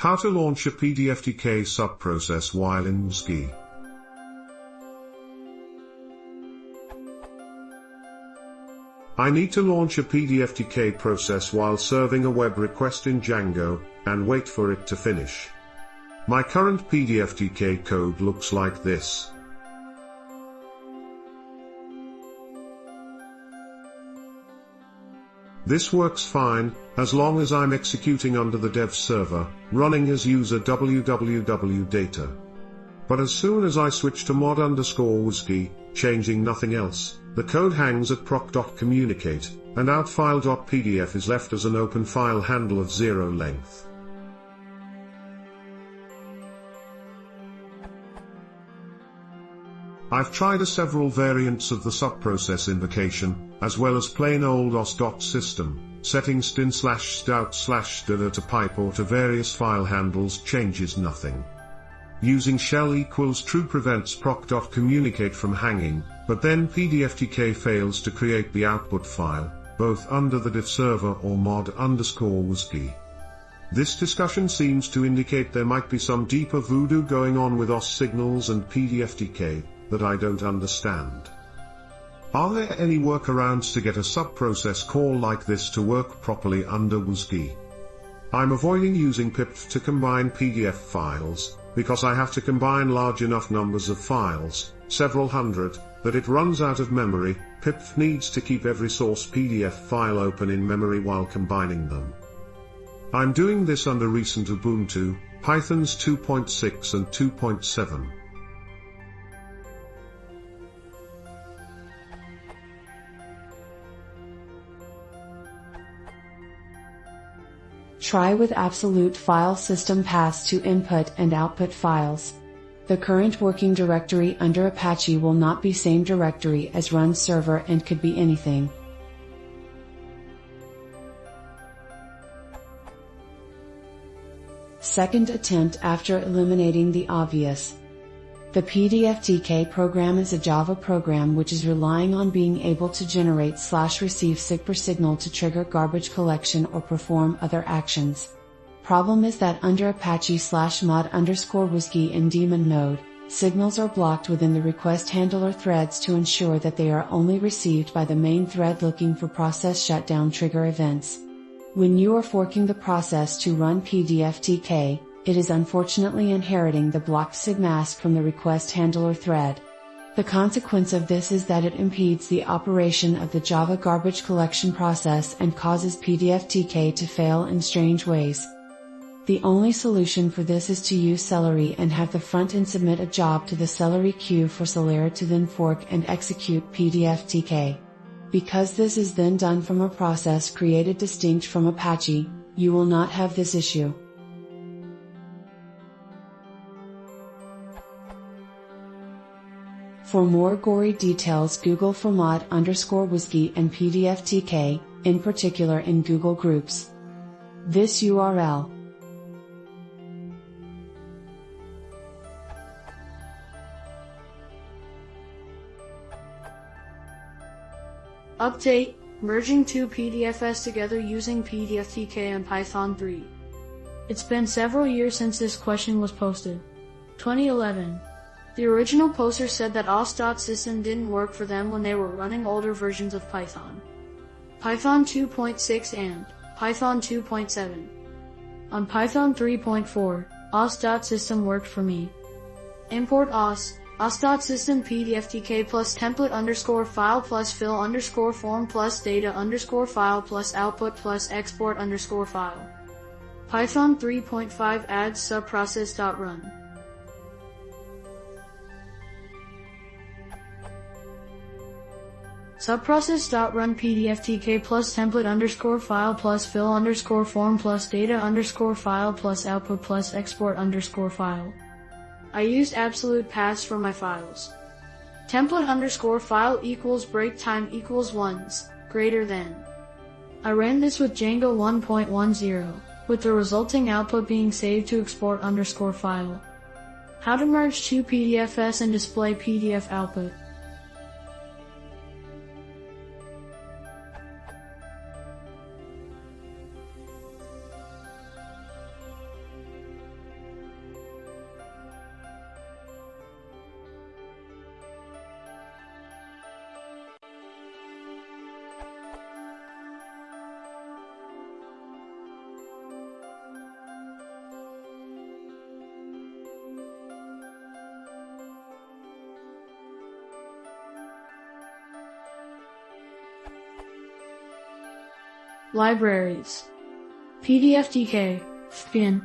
How to launch a pdftk subprocess while in wsgi. I need to launch a pdftk process while serving a web request in Django, and wait for it to finish. My current pdftk code looks like this. This works fine, as long as I'm executing under the dev server, running as user www data. But as soon as I switch to mod_wsgi, changing nothing else, the code hangs at proc.communicate, and outfile.pdf is left as an open file handle of 0 length. I've tried several variants of the subprocess invocation, as well as plain old os.system, setting stin/stout/dir to pipe or to various file handles changes nothing. Using shell equals true prevents proc.communicate from hanging, but then pdftk fails to create the output file, both under the dev server or mod_wsgi. This discussion seems to indicate there might be some deeper voodoo going on with os signals and pdftk, that I don't understand. Are there any workarounds to get a subprocess call like this to work properly under wsgi? I'm avoiding using pipt to combine PDF files, because I have to combine large enough numbers of files, several hundred, that it runs out of memory. Pipt needs to keep every source PDF file open in memory while combining them. I'm doing this under recent Ubuntu, Pythons 2.6 and 2.7. Try with absolute file system paths to input and output files. The current working directory under Apache will not be same directory as run server and could be anything. Second attempt after eliminating the obvious. The pdftk program is a Java program which is relying on being able to generate /receive sigper signal to trigger garbage collection or perform other actions. Problem is that under Apache /mod_wsgi in daemon node, signals are blocked within the request handler threads to ensure that they are only received by the main thread looking for process shutdown trigger events. When you are forking the process to run pdftk, it is unfortunately inheriting the blocked sigmask from the request handler thread. The consequence of this is that it impedes the operation of the Java garbage collection process and causes pdftk to fail in strange ways. The only solution for this is to use Celery and have the frontend submit a job to the Celery queue for Celery to then fork and execute pdftk. Because this is then done from a process created distinct from Apache, you will not have this issue. For more gory details, Google for mod_wsgi and pdftk, in particular in Google Groups. This URL. Update: merging two PDFs together using pdftk and Python 3. It's been several years since this question was posted. 2011. The original poster said that os.system didn't work for them when they were running older versions of Python. Python 2.6 and Python 2.7. On Python 3.4, os.system worked for me. Import os.system pdftk plus template_file plus fill_form plus data_file plus output plus export_file. Python 3.5 adds subprocess.run. Subprocess.run pdftk plus template_file plus fill_form plus data_file plus output plus export_file. I used absolute paths for my files. Template_file equals break time equals ones, greater than. I ran this with Django 1.10, with the resulting output being saved to export_file. How to merge two PDFs and display PDF output. Libraries. pdftk, fpin,